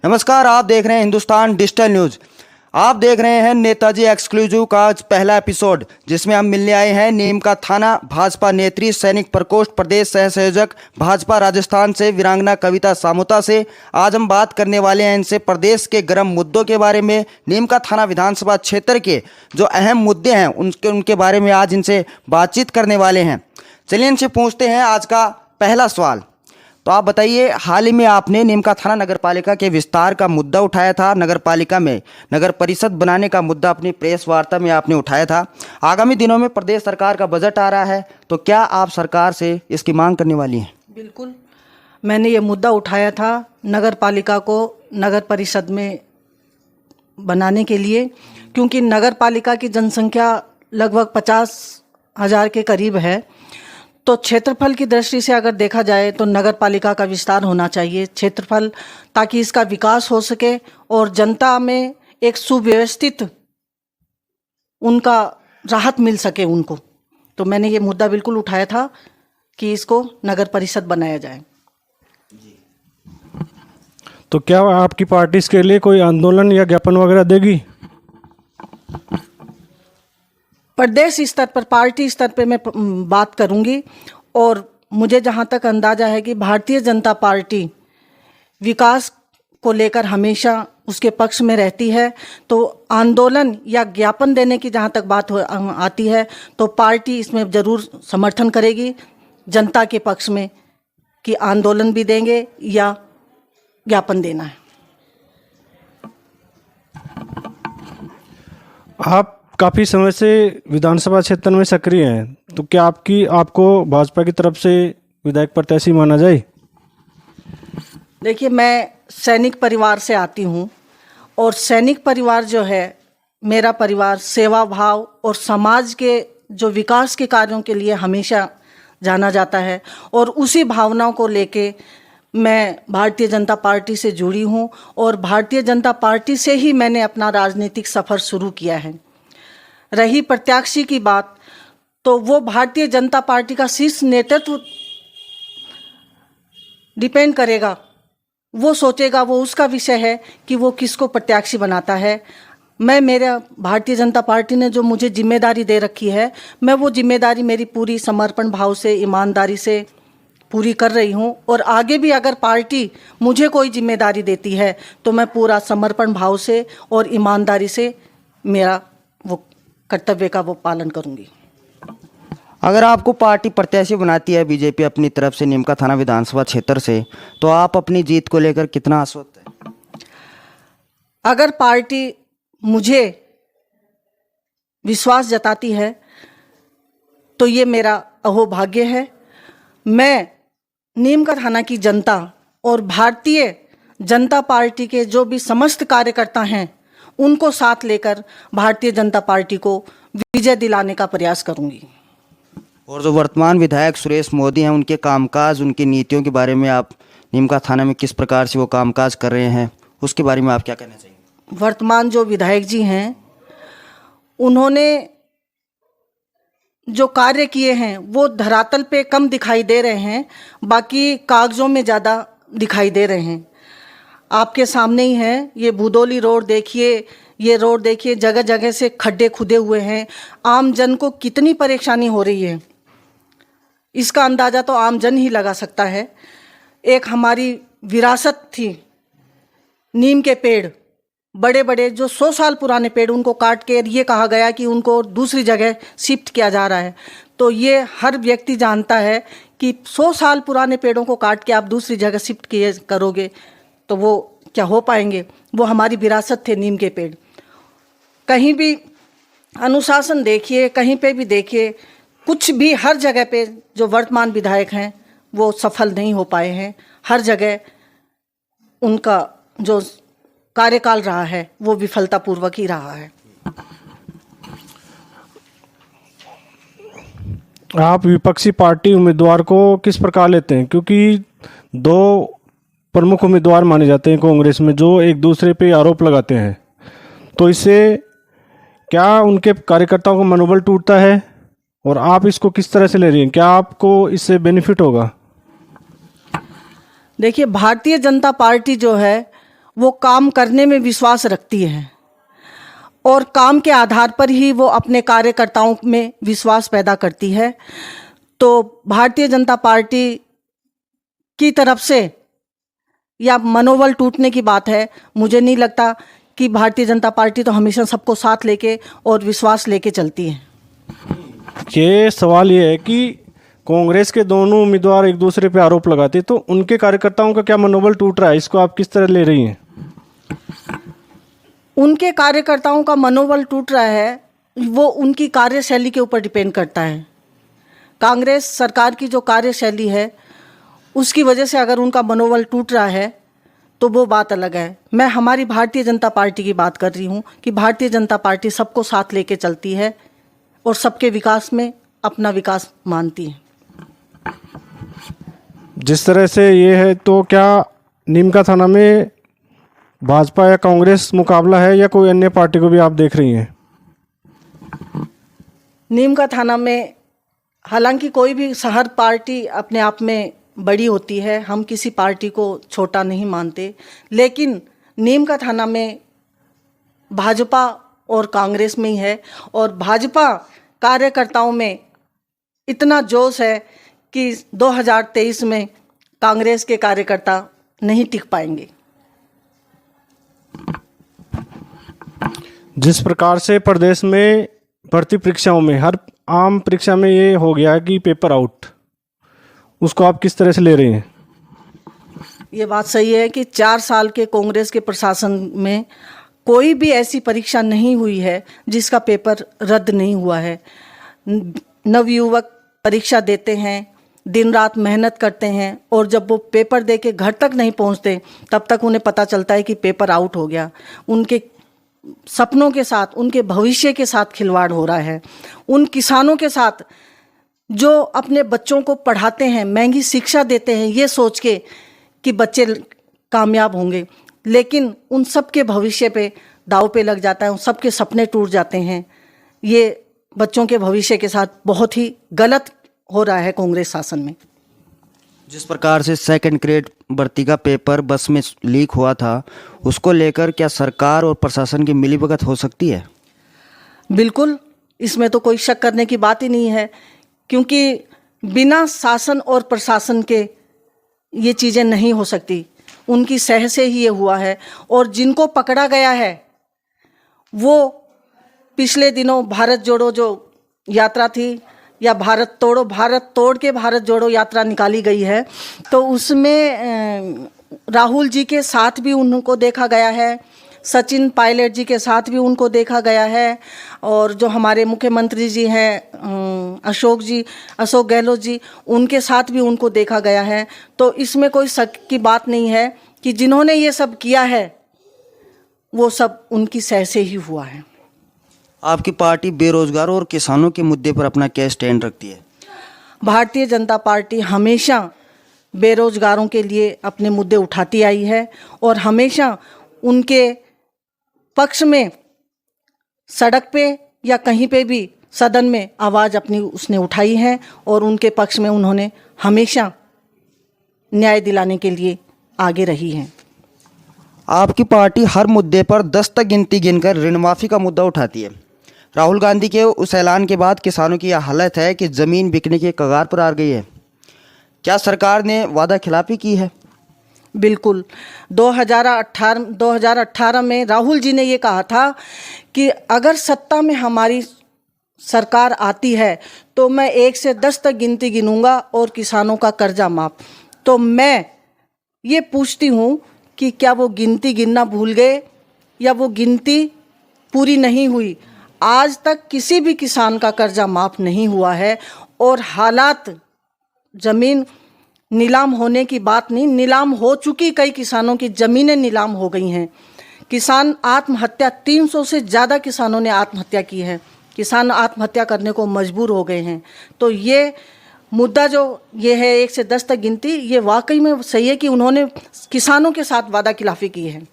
नमस्कार, आप देख रहे हैं हिंदुस्तान डिजिटल न्यूज। आप देख रहे हैं नेताजी एक्सक्लूसिव का आज पहला एपिसोड, जिसमें हम मिलने आए हैं नीम का थाना भाजपा नेत्री सैनिक प्रकोष्ठ प्रदेश सह संयोजक भाजपा राजस्थान से वीरांगना कविता सामोता से। आज हम बात करने वाले हैं इनसे प्रदेश के गर्म मुद्दों के बारे में, नीम का थाना विधानसभा क्षेत्र के जो अहम मुद्दे हैं उनके बारे में आज इनसे बातचीत करने वाले हैं। चलिए इनसे पूछते हैं आज का पहला सवाल। तो आप बताइए, हाल ही में आपने नीमका थाना नगर पालिका के विस्तार का मुद्दा उठाया था। नगर पालिका में नगर परिषद बनाने का मुद्दा अपनी प्रेस वार्ता में आपने उठाया था। आगामी दिनों में प्रदेश सरकार का बजट आ रहा है, तो क्या आप सरकार से इसकी मांग करने वाली हैं? बिल्कुल, मैंने ये मुद्दा उठाया था नगर पालिका को नगर परिषद में बनाने के लिए, क्योंकि नगर पालिका की जनसंख्या लगभग 50,000 के करीब है। तो क्षेत्रफल की दृष्टि से अगर देखा जाए तो नगर पालिका का विस्तार होना चाहिए क्षेत्रफल, ताकि इसका विकास हो सके और जनता में एक सुव्यवस्थित उनका राहत मिल सके उनको। तो मैंने ये मुद्दा बिल्कुल उठाया था कि इसको नगर परिषद बनाया जाए। तो क्या आपकी पार्टी इसके लिए कोई आंदोलन या ज्ञापन वगैरह देगी? प्रदेश स्तर पर, पार्टी स्तर पर मैं बात करूंगी, और मुझे जहां तक अंदाजा है कि भारतीय जनता पार्टी विकास को लेकर हमेशा उसके पक्ष में रहती है। तो आंदोलन या ज्ञापन देने की जहां तक बात आती है तो पार्टी इसमें ज़रूर समर्थन करेगी जनता के पक्ष में, कि आंदोलन भी देंगे या ज्ञापन देना है। आप काफ़ी समय से विधानसभा क्षेत्र में सक्रिय हैं, तो क्या आपको भाजपा की तरफ से विधायक प्रत्याशी माना जाए? देखिए, मैं सैनिक परिवार से आती हूँ, और सैनिक परिवार जो है, मेरा परिवार सेवा भाव और समाज के जो विकास के कार्यों के लिए हमेशा जाना जाता है, और उसी भावनाओं को लेके मैं भारतीय जनता पार्टी से जुड़ी हूँ, और भारतीय जनता पार्टी से ही मैंने अपना राजनीतिक सफ़र शुरू किया है। रही प्रत्याशी की बात, तो वो भारतीय जनता पार्टी का शीर्ष नेतृत्व डिपेंड करेगा, वो सोचेगा, वो उसका विषय है कि वो किसको प्रत्याशी बनाता है। मेरा भारतीय जनता पार्टी ने जो मुझे जिम्मेदारी दे रखी है, मैं वो जिम्मेदारी मेरी पूरी समर्पण भाव से, ईमानदारी से पूरी कर रही हूँ। और आगे भी अगर पार्टी मुझे कोई जिम्मेदारी देती है तो मैं पूरा समर्पण भाव से और ईमानदारी से मेरा वो कर्तव्य का वो पालन करूँगी। अगर आपको पार्टी प्रत्याशी बनाती है बीजेपी अपनी तरफ से नीमका थाना विधानसभा क्षेत्र से, तो आप अपनी जीत को लेकर कितना आश्वस्त हैं? अगर पार्टी मुझे विश्वास जताती है तो ये मेरा अहोभाग्य है। मैं नीमका थाना की जनता और भारतीय जनता पार्टी के जो भी समस्त कार्यकर्ता हैं, उनको साथ लेकर भारतीय जनता पार्टी को विजय दिलाने का प्रयास करूंगी। और जो वर्तमान विधायक सुरेश मोदी हैं, उनके कामकाज, उनकी नीतियों के बारे में आप नीमका थाना में किस प्रकार से वो कामकाज कर रहे हैं, उसके बारे में आप क्या कहना चाहिए? वर्तमान जो विधायक जी हैं, उन्होंने जो कार्य किए हैं वो धरातल पे कम दिखाई दे रहे हैं, बाकी कागजों में ज़्यादा दिखाई दे रहे हैं। आपके सामने ही है, ये बुदौली रोड देखिए, ये रोड देखिए, जगह जगह से खड्डे खुदे हुए हैं। आम जन को कितनी परेशानी हो रही है, इसका अंदाज़ा तो आम जन ही लगा सकता है। एक हमारी विरासत थी, नीम के पेड़, बड़े बड़े जो 100 साल पुराने पेड़, उनको काट के ये कहा गया कि उनको दूसरी जगह शिफ्ट किया जा रहा है। तो ये हर व्यक्ति जानता है कि 100 साल पुराने पेड़ों को काट के आप दूसरी जगह शिफ्ट किए करोगे तो वो क्या हो पाएंगे? वो हमारी विरासत थे नीम के पेड़। कहीं भी अनुशासन देखिए, कहीं पे भी देखिए, कुछ भी, हर जगह पे जो वर्तमान विधायक हैं वो सफल नहीं हो पाए हैं। हर जगह उनका जो कार्यकाल रहा है वो विफलतापूर्वक ही रहा है। आप विपक्षी पार्टी उम्मीदवार को किस प्रकार लेते हैं? क्योंकि दो प्रमुख उम्मीदवार माने जाते हैं कांग्रेस में, जो एक दूसरे पे आरोप लगाते हैं, तो इससे क्या उनके कार्यकर्ताओं का मनोबल टूटता है? और आप इसको किस तरह से ले रही हैं? क्या आपको इससे बेनिफिट होगा? देखिए, भारतीय जनता पार्टी जो है वो काम करने में विश्वास रखती है और काम के आधार पर ही वो अपने कार्यकर्ताओं में विश्वास पैदा करती है। तो भारतीय जनता पार्टी की तरफ से या मनोबल टूटने की बात है, मुझे नहीं लगता कि भारतीय जनता पार्टी तो हमेशा सबको साथ लेके और विश्वास लेके चलती है। ये सवाल ये है कि कांग्रेस के दोनों उम्मीदवार एक दूसरे पे आरोप लगाते, तो उनके कार्यकर्ताओं का क्या मनोबल टूट रहा है, इसको आप किस तरह ले रही हैं? उनके कार्यकर्ताओं का मनोबल टूट रहा है, वो उनकी कार्यशैली के ऊपर डिपेंड करता है। कांग्रेस सरकार की जो कार्यशैली है उसकी वजह से अगर उनका मनोबल टूट रहा है तो वो बात अलग है। मैं हमारी भारतीय जनता पार्टी की बात कर रही हूँ कि भारतीय जनता पार्टी सबको साथ लेके चलती है और सबके विकास में अपना विकास मानती है। जिस तरह से ये है, तो क्या नीमका थाना में भाजपा या कांग्रेस मुकाबला है या कोई अन्य पार्टी को भी आप देख रही हैं? नीमका थाना में हालांकि कोई भी हर पार्टी अपने आप में बड़ी होती है, हम किसी पार्टी को छोटा नहीं मानते, लेकिन नीमका थाना में भाजपा और कांग्रेस में ही है। और भाजपा कार्यकर्ताओं में इतना जोश है कि 2023 में कांग्रेस के कार्यकर्ता नहीं टिक पाएंगे। जिस प्रकार से प्रदेश में भर्ती परीक्षाओं में हर आम परीक्षा में ये हो गया है कि पेपर आउट, उसको आप किस तरह से ले रही हैं? ये बात सही है कि 4 साल के कांग्रेस के प्रशासन में कोई भी ऐसी परीक्षा नहीं हुई है जिसका पेपर रद्द नहीं हुआ है। नवयुवक परीक्षा देते हैं, दिन रात मेहनत करते हैं और जब वो पेपर दे के घर तक नहीं पहुंचते तब तक उन्हें पता चलता है कि पेपर आउट हो गया। उनके सपनों के साथ, उनके भविष्य के साथ खिलवाड़ हो रहा है। उन किसानों के साथ जो अपने बच्चों को पढ़ाते हैं, महंगी शिक्षा देते हैं ये सोच के कि बच्चे कामयाब होंगे, लेकिन उन सब के भविष्य पे दाव पे लग जाता है, उन सब के सपने टूट जाते हैं। ये बच्चों के भविष्य के साथ बहुत ही गलत हो रहा है कांग्रेस शासन में। जिस प्रकार से सेकंड ग्रेड भर्ती का पेपर बस में लीक हुआ था, उसको लेकर क्या सरकार और प्रशासन की मिलीभगत हो सकती है? बिल्कुल, इसमें तो कोई शक करने की बात ही नहीं है, क्योंकि बिना शासन और प्रशासन के ये चीज़ें नहीं हो सकती। उनकी सह से ही ये हुआ है। और जिनको पकड़ा गया है वो पिछले दिनों भारत जोड़ो जो यात्रा थी या भारत तोड़ के भारत जोड़ो यात्रा निकाली गई है, तो उसमें राहुल जी के साथ भी उनको देखा गया है, सचिन पायलट जी के साथ भी उनको देखा गया है, और जो हमारे मुख्यमंत्री जी हैं अशोक गहलोत जी, उनके साथ भी उनको देखा गया है। तो इसमें कोई शक की बात नहीं है कि जिन्होंने ये सब किया है वो सब उनकी सह से ही हुआ है। आपकी पार्टी बेरोजगारों और किसानों के मुद्दे पर अपना क्या स्टैंड रखती है? भारतीय जनता पार्टी हमेशा बेरोजगारों के लिए अपने मुद्दे उठाती आई है और हमेशा उनके पक्ष में सड़क पे या कहीं पे भी सदन में आवाज़ अपनी उसने उठाई है और उनके पक्ष में उन्होंने हमेशा न्याय दिलाने के लिए आगे रही है। आपकी पार्टी हर मुद्दे पर 10 तक गिनती गिनकर ऋण माफ़ी का मुद्दा उठाती है। राहुल गांधी के उस ऐलान के बाद किसानों की यह हालत है कि ज़मीन बिकने के कगार पर आ गई है। क्या सरकार ने वादा खिलाफी की है? बिल्कुल, 2018 में राहुल जी ने ये कहा था कि अगर सत्ता में हमारी सरकार आती है तो मैं 1 से 10 तक गिनती गिनूंगा और किसानों का कर्जा माफ। तो मैं ये पूछती हूँ कि क्या वो गिनती गिनना भूल गए या वो गिनती पूरी नहीं हुई? आज तक किसी भी किसान का कर्जा माफ नहीं हुआ है और हालात, ज़मीन नीलाम होने की बात नहीं, नीलाम हो चुकी, कई किसानों की ज़मीनें नीलाम हो गई हैं। किसान आत्महत्या, 300 से ज़्यादा किसानों ने आत्महत्या की है। किसान आत्महत्या करने को मजबूर हो गए हैं। तो ये मुद्दा जो ये है 1 से 10 तक गिनती, ये वाकई में सही है कि उन्होंने किसानों के साथ वादा खिलाफी की है।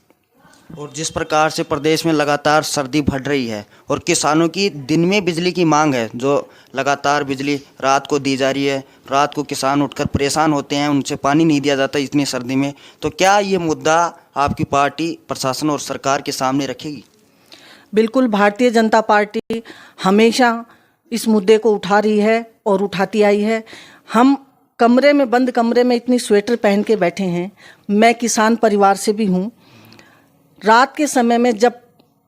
और जिस प्रकार से प्रदेश में लगातार सर्दी बढ़ रही है और किसानों की दिन में बिजली की मांग है, जो लगातार बिजली रात को दी जा रही है, रात को किसान उठकर परेशान होते हैं, उनसे पानी नहीं दिया जाता इतनी सर्दी में, तो क्या ये मुद्दा आपकी पार्टी प्रशासन और सरकार के सामने रखेगी? बिल्कुल, भारतीय जनता पार्टी हमेशा इस मुद्दे को उठा रही है और उठाती आई है। हम कमरे में, बंद कमरे में इतनी स्वेटर पहन के बैठे हैं। मैं किसान परिवार से भी हूँ। रात के समय में जब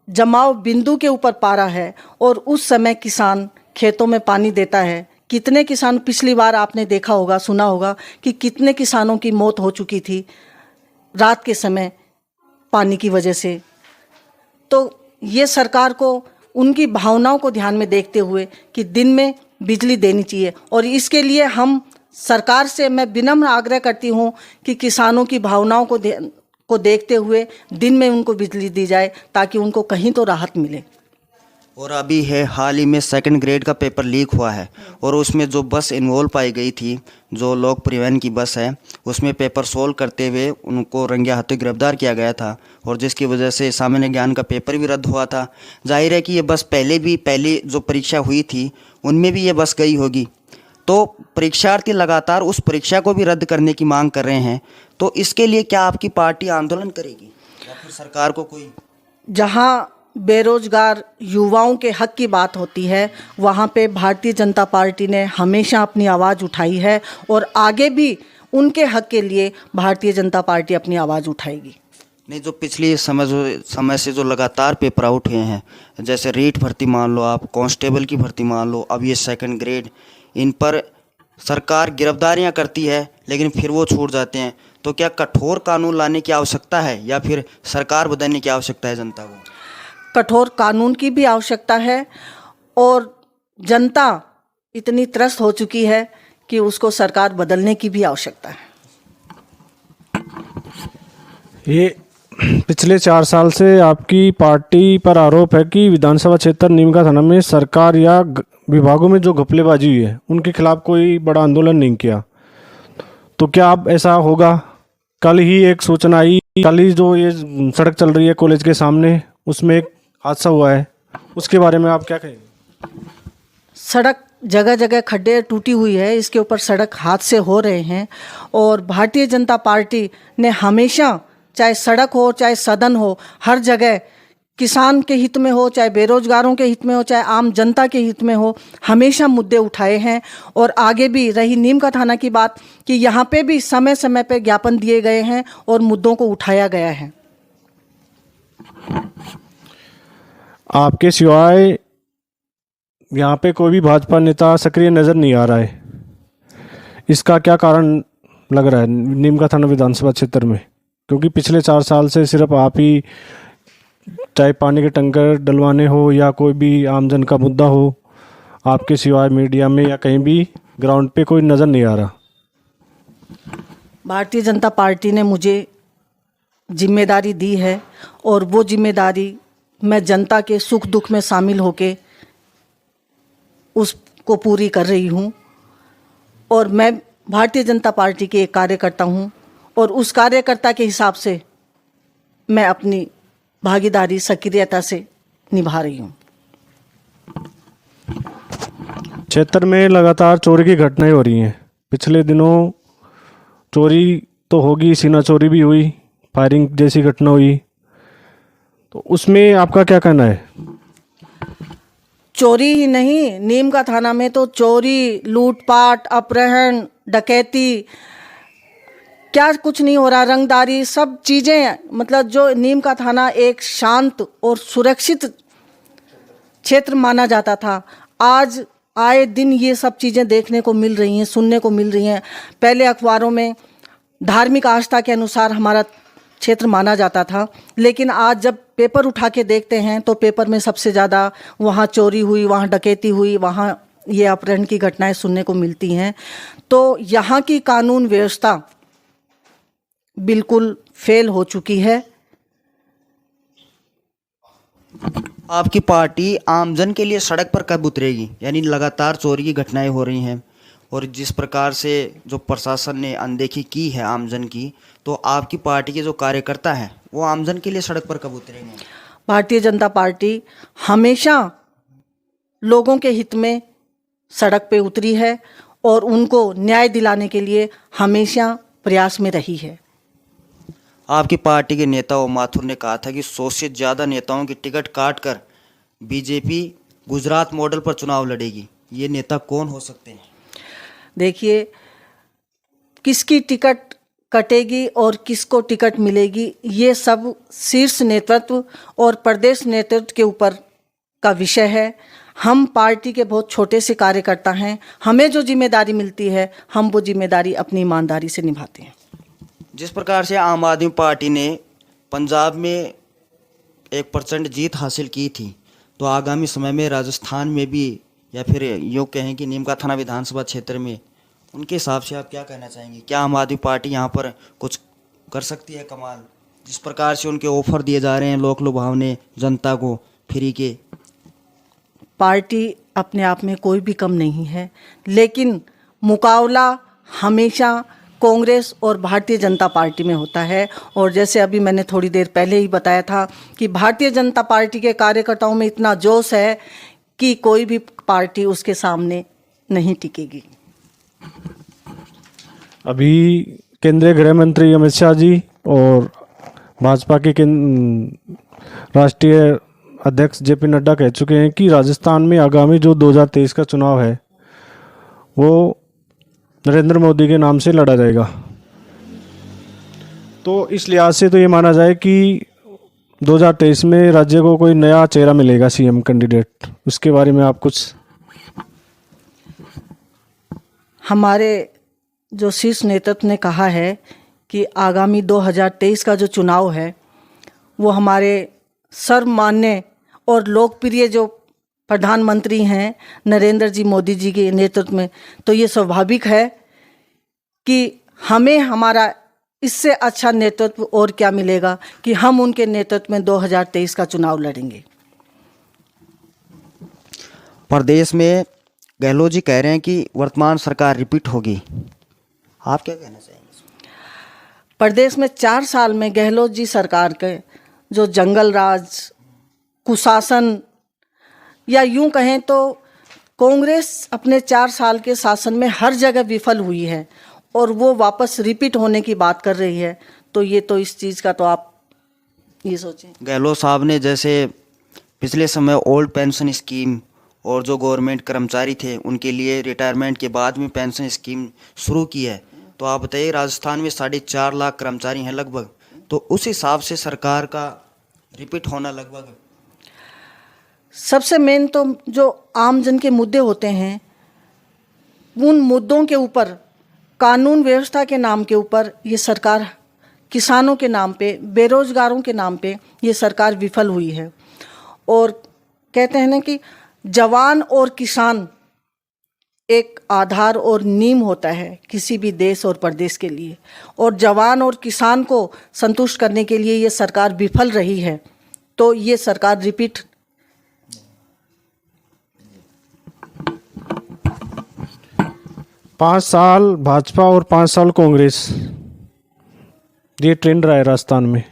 जमाव बिंदु के ऊपर पारा है और उस समय किसान खेतों में पानी देता है, कितने किसान, पिछली बार आपने देखा होगा, सुना होगा कि कितने किसानों की मौत हो चुकी थी रात के समय पानी की वजह से। तो ये सरकार को उनकी भावनाओं को ध्यान में देखते हुए कि दिन में बिजली देनी चाहिए, और इसके लिए हम सरकार से मैं विनम्र आग्रह करती हूँ कि किसानों की भावनाओं को देखते हुए दिन में उनको बिजली दी जाए, ताकि उनको कहीं तो राहत मिले। और अभी है हाल ही में 2nd ग्रेड का पेपर लीक हुआ है और उसमें जो बस इन्वॉल्व पाई गई थी, जो लोक परिवहन की बस है, उसमें पेपर सोल्व करते हुए उनको रंगे हाथों गिरफ्तार किया गया था, और जिसकी वजह से सामान्य ज्ञान का पेपर भी रद्द हुआ था। जाहिर है कि ये बस पहले जो परीक्षा हुई थी उनमें भी ये बस गई होगी, तो परीक्षार्थी लगातार उस परीक्षा को भी रद्द करने की मांग कर रहे हैं। तो इसके लिए क्या आपकी पार्टी आंदोलन करेगी या फिर सरकार को कोई? जहाँ बेरोजगार युवाओं के हक की बात होती है, वहाँ पे भारतीय जनता पार्टी ने हमेशा अपनी आवाज़ उठाई है, और आगे भी उनके हक के लिए भारतीय जनता पार्टी अपनी आवाज़ उठाएगी। नहीं, जो पिछली समय से जो लगातार पेपर आउट हुए हैं, जैसे रीट भर्ती मान लो आप, कांस्टेबल की भर्ती मान लो, अब ये 2nd ग्रेड, इन पर सरकार गिरफ्तारियां करती है लेकिन फिर वो छूट जाते हैं। तो क्या कठोर कानून लाने की आवश्यकता है या फिर सरकार बदलने की आवश्यकता है जनता को? कठोर कानून की भी आवश्यकता है, और जनता इतनी त्रस्त हो चुकी है कि उसको सरकार बदलने की भी आवश्यकता है। ये पिछले 4 साल से आपकी पार्टी पर आरोप है कि विधानसभा क्षेत्र नीमका थाना में सरकार या विभागों में जो घपलेबाजी हुई है उनके खिलाफ कोई बड़ा आंदोलन नहीं किया, तो क्या अब ऐसा होगा? कल ही एक सूचना आई, कल ही जो ये सड़क चल रही है कॉलेज के सामने, उसमें एक हादसा हुआ है, उसके बारे में आप क्या कहेंगे? सड़क जगह जगह खड्डे टूटी हुई है, इसके ऊपर सड़क हादसे हो रहे हैं, और भारतीय जनता पार्टी ने हमेशा, चाहे सड़क हो चाहे सदन हो, हर जगह किसान के हित में हो, चाहे बेरोजगारों के हित में हो, चाहे आम जनता के हित में हो, हमेशा मुद्दे उठाए हैं। और आगे भी रही नीमका थाना की बात, कि यहाँ पे भी समय समय पे ज्ञापन दिए गए हैं और मुद्दों को उठाया गया है। आपके सिवाय यहाँ पे कोई भी भाजपा नेता सक्रिय नज़र नहीं आ रहा है, इसका क्या कारण लग रहा है नीमका थाना विधानसभा क्षेत्र में? क्योंकि पिछले 4 साल से सिर्फ आप ही, चाहे पानी के टंकर डलवाने हो या कोई भी आमजन का मुद्दा हो, आपके सिवाय मीडिया में या कहीं भी ग्राउंड पे कोई नज़र नहीं आ रहा। भारतीय जनता पार्टी ने मुझे जिम्मेदारी दी है, और वो जिम्मेदारी मैं जनता के सुख दुख में शामिल होके उसको पूरी कर रही हूँ। और मैं भारतीय जनता पार्टी की एक कार्यकर्ता हूँ, और उस कार्यकर्ता के हिसाब से मैं अपनी भागीदारी सक्रियता से निभा रही हूँ। क्षेत्र में लगातार चोरी की घटनाएं हो रही हैं। पिछले दिनों चोरी तो होगी, सीना चोरी भी हुई, फायरिंग जैसी घटना हुई, तो उसमें आपका क्या कहना है? चोरी ही नहीं, नीमका थाना में तो चोरी, लूटपाट, अपहरण, डकैती, क्या कुछ नहीं हो रहा, रंगदारी, सब चीज़ें, मतलब जो नीमका थाना एक शांत और सुरक्षित क्षेत्र माना जाता था, आज आए दिन ये सब चीज़ें देखने को मिल रही हैं, सुनने को मिल रही हैं। पहले अखबारों में धार्मिक आस्था के अनुसार हमारा क्षेत्र माना जाता था, लेकिन आज जब पेपर उठा के देखते हैं तो पेपर में सबसे ज़्यादा वहाँ चोरी हुई, वहाँ डकैती हुई, वहाँ ये अपहरण की घटनाएं सुनने को मिलती हैं। तो यहाँ की कानून व्यवस्था बिल्कुल फेल हो चुकी है। आपकी पार्टी आमजन के लिए सड़क पर कब उतरेगी? यानी लगातार चोरी की घटनाएं हो रही हैं और जिस प्रकार से जो प्रशासन ने अनदेखी की है आमजन की, तो आपकी पार्टी के जो कार्यकर्ता हैं वो आमजन के लिए सड़क पर कब उतरेंगे? भारतीय जनता पार्टी हमेशा लोगों के हित में सड़क पे उतरी है और उनको न्याय दिलाने के लिए हमेशा प्रयास में रही है। आपकी पार्टी के नेता ओ माथुर ने कहा था कि 100 से ज़्यादा नेताओं की टिकट काट कर बीजेपी गुजरात मॉडल पर चुनाव लड़ेगी। ये नेता कौन हो सकते हैं? देखिए, किसकी टिकट कटेगी और किसको टिकट मिलेगी, ये सब शीर्ष नेतृत्व और प्रदेश नेतृत्व के ऊपर का विषय है। हम पार्टी के बहुत छोटे से कार्यकर्ता हैं। हमें जो जिम्मेदारी मिलती है, हम वो जिम्मेदारी अपनी ईमानदारी से निभाते हैं। जिस प्रकार से आम आदमी पार्टी ने पंजाब में 1% जीत हासिल की थी, तो आगामी समय में राजस्थान में भी, या फिर यूँ कहें कि नीमका थाना विधानसभा क्षेत्र में, उनके हिसाब से आप क्या कहना चाहेंगे? क्या आम आदमी पार्टी यहाँ पर कुछ कर सकती है कमाल? जिस प्रकार से उनके ऑफर दिए जा रहे हैं लोक लुभावने जनता को फ्री के। पार्टी अपने आप में कोई भी कम नहीं है, लेकिन मुकाबला हमेशा कांग्रेस और भारतीय जनता पार्टी में होता है। और जैसे अभी मैंने थोड़ी देर पहले ही बताया था कि भारतीय जनता पार्टी के कार्यकर्ताओं में इतना जोश है कि कोई भी पार्टी उसके सामने नहीं टिकेगी। अभी केंद्रीय गृह मंत्री अमित शाह जी और भाजपा के राष्ट्रीय अध्यक्ष जेपी नड्डा कह चुके हैं कि राजस्थान में आगामी जो 2023 का चुनाव है वो नरेंद्र मोदी के नाम से लड़ा जाएगा। तो इस लिहाज से तो ये माना जाए कि 2023 में राज्य को कोई नया चेहरा मिलेगा, सीएम कैंडिडेट। उसके बारे में आप कुछ? हमारे जो शीर्ष नेतृत्व ने कहा है कि आगामी 2023 का जो चुनाव है वो हमारे सर्वमान्य और लोकप्रिय जो प्रधानमंत्री हैं नरेंद्र जी मोदी जी के नेतृत्व में, तो ये स्वाभाविक है कि हमें हमारा इससे अच्छा नेतृत्व और क्या मिलेगा कि हम उनके नेतृत्व में 2023 का चुनाव लड़ेंगे। प्रदेश में गहलोत जी कह रहे हैं कि वर्तमान सरकार रिपीट होगी, आप क्या कहना चाहेंगे? प्रदेश में 4 साल में गहलोत जी सरकार के जो जंगल राज, कुशासन, या यूं कहें तो कांग्रेस अपने 4 साल के शासन में हर जगह विफल हुई है और वो वापस रिपीट होने की बात कर रही है, तो ये तो इस चीज़ का तो आप ये सोचें। गहलोत साहब ने जैसे पिछले समय ओल्ड पेंशन स्कीम और जो गवर्नमेंट कर्मचारी थे उनके लिए रिटायरमेंट के बाद में पेंशन स्कीम शुरू की है, तो आप बताइए राजस्थान में 4.5 लाख कर्मचारी हैं लगभग, तो उस हिसाब से सरकार का रिपीट होना लगभग। सबसे मेन तो जो आम जन के मुद्दे होते हैं, उन मुद्दों के ऊपर, कानून व्यवस्था के नाम के ऊपर ये सरकार, किसानों के नाम पे, बेरोजगारों के नाम पे ये सरकार विफल हुई है। और कहते हैं ना कि जवान और किसान एक आधार और नींव होता है किसी भी देश और प्रदेश के लिए, और जवान और किसान को संतुष्ट करने के लिए ये सरकार विफल रही है, तो ये सरकार रिपीट। 5 साल भाजपा और 5 साल कांग्रेस, ये ट्रेंड रहा है राजस्थान में,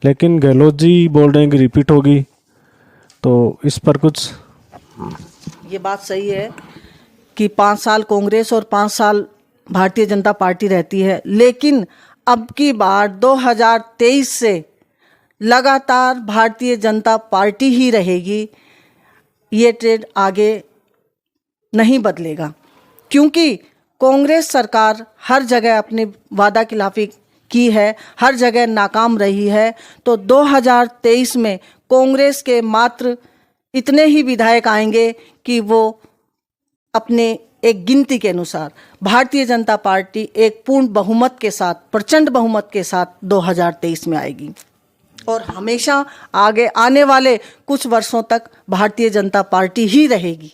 लेकिन गहलोत जी बोल रहे हैं कि रिपीट होगी, तो इस पर कुछ? ये बात सही है कि 5 साल कांग्रेस और 5 साल भारतीय जनता पार्टी रहती है, लेकिन अब की बार 2023 से लगातार भारतीय जनता पार्टी ही रहेगी। ये ट्रेंड आगे नहीं बदलेगा, क्योंकि कांग्रेस सरकार हर जगह अपनी वादा खिलाफी की है, हर जगह नाकाम रही है। तो 2023 में कांग्रेस के मात्र इतने ही विधायक आएंगे कि वो अपने एक गिनती के अनुसार, भारतीय जनता पार्टी एक पूर्ण बहुमत के साथ, प्रचंड बहुमत के साथ 2023 में आएगी और हमेशा आगे आने वाले कुछ वर्षों तक भारतीय जनता पार्टी ही रहेगी।